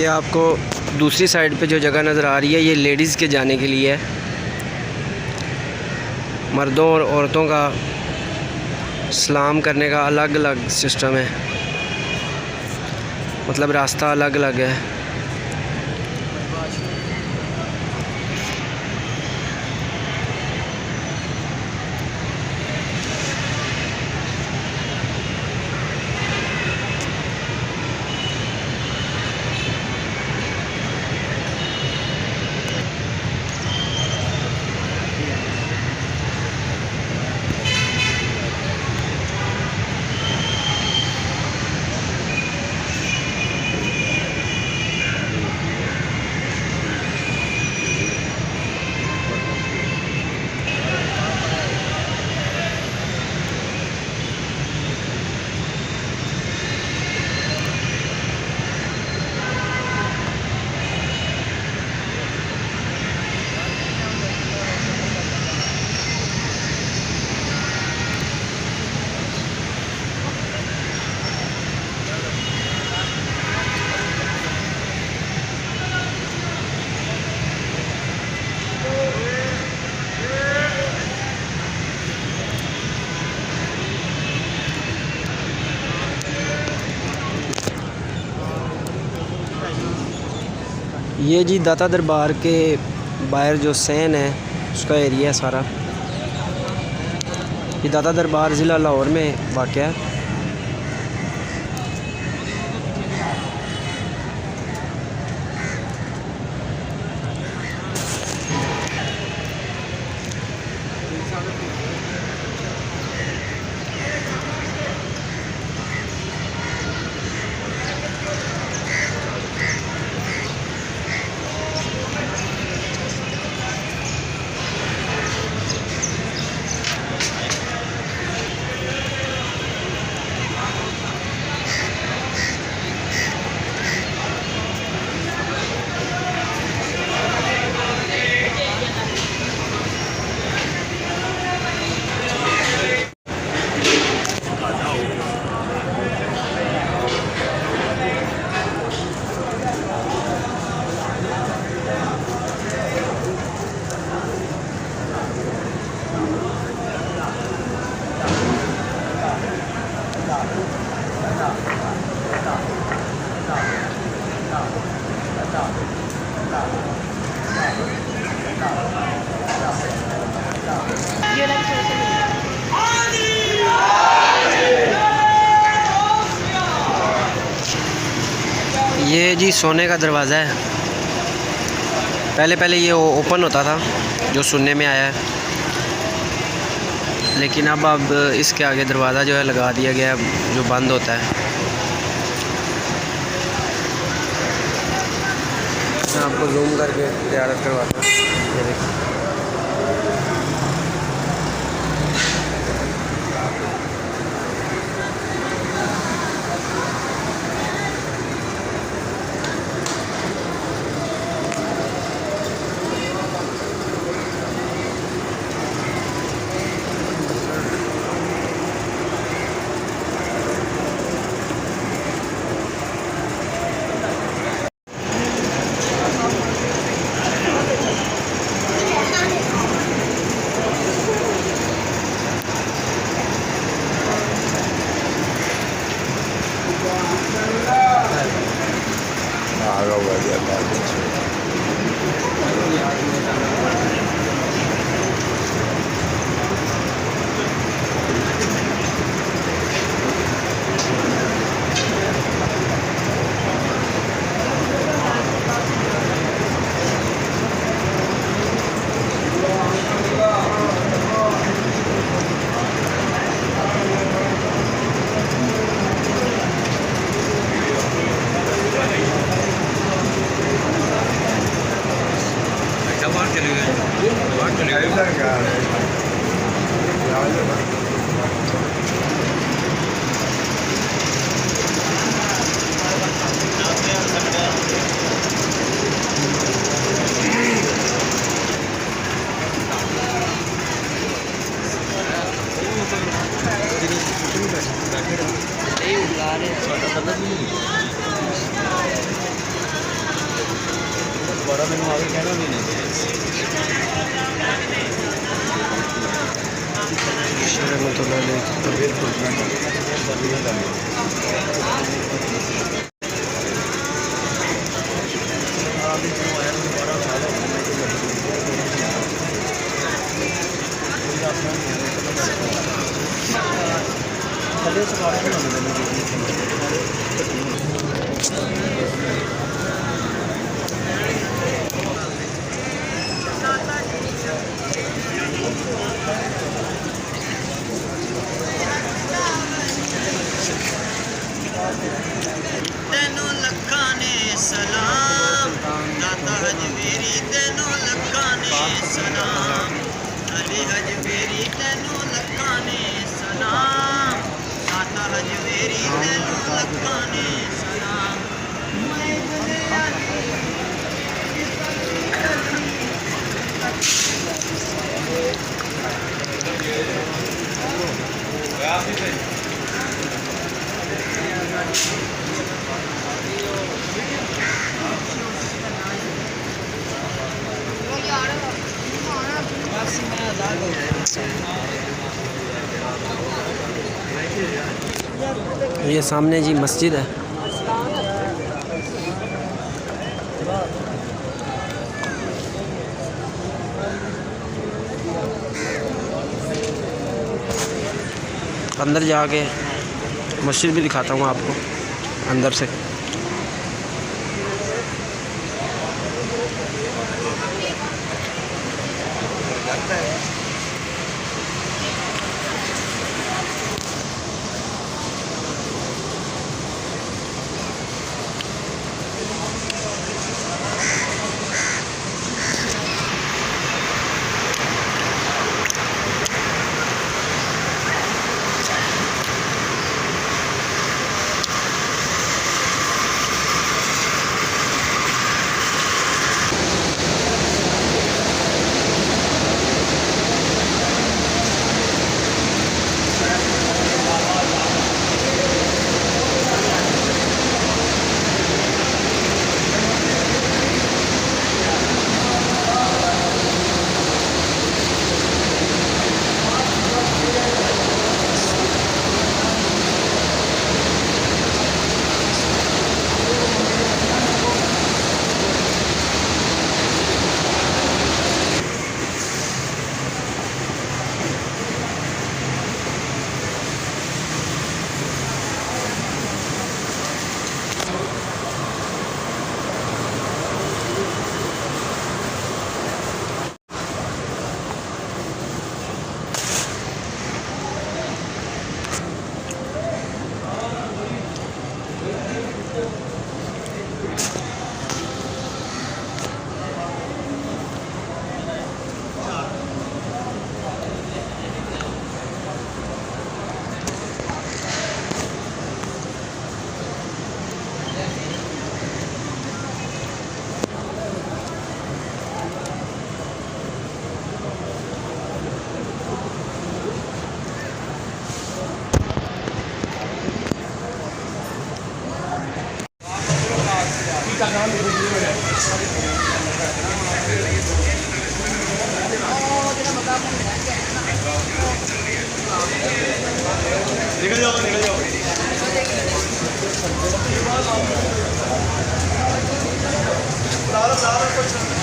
ये आपको दूसरी साइड पे जो जगह नज़र आ रही है ये लेडीज़ के जाने के लिए है। मर्दों और औरतों का सलाम करने का अलग अलग सिस्टम है, मतलब रास्ता अलग अलग है। ये जी दाता दरबार के बाहर जो सैन है उसका एरिया है सारा। ये दाता दरबार ज़िला लाहौर में वाक़या है। ये जी सोने का दरवाज़ा है। पहले ये ओपन होता था जो सुनने में आया है, लेकिन अब इसके आगे दरवाज़ा जो है लगा दिया गया है जो बंद होता है। मैं आपको जूम करके ज़ियारत करवाता हूँ। ये देखिए ਤੈਨੂੰ ਲੱਖਾਂ ਨੇ ਸਲਾਮ ਦਾਤਾ ਹਜਵੇਰੀ ਤੈਨੂੰ ਲੱਖਾਂ ਨੇ ਸਲਾਮ ਅਲੀ ਹਜਵੇਰੀ ਤੈਨੂੰ ਲੱਖਾਂ ਨੇ ਸਲਾਮ ਦਾਤਾ ਹਜਵੇਰੀ ਤੈਨੂੰ ਲੱਖਾਂ ਨੇ ਸਲਾਮ ਮੈਂ ਦੁਨੀਆ ये सामने जी मस्जिद है। अंदर जाके मस्जिद भी दिखाता हूँ आपको अंदर से। निकल जाओ निकल जाओ। सारा कुछ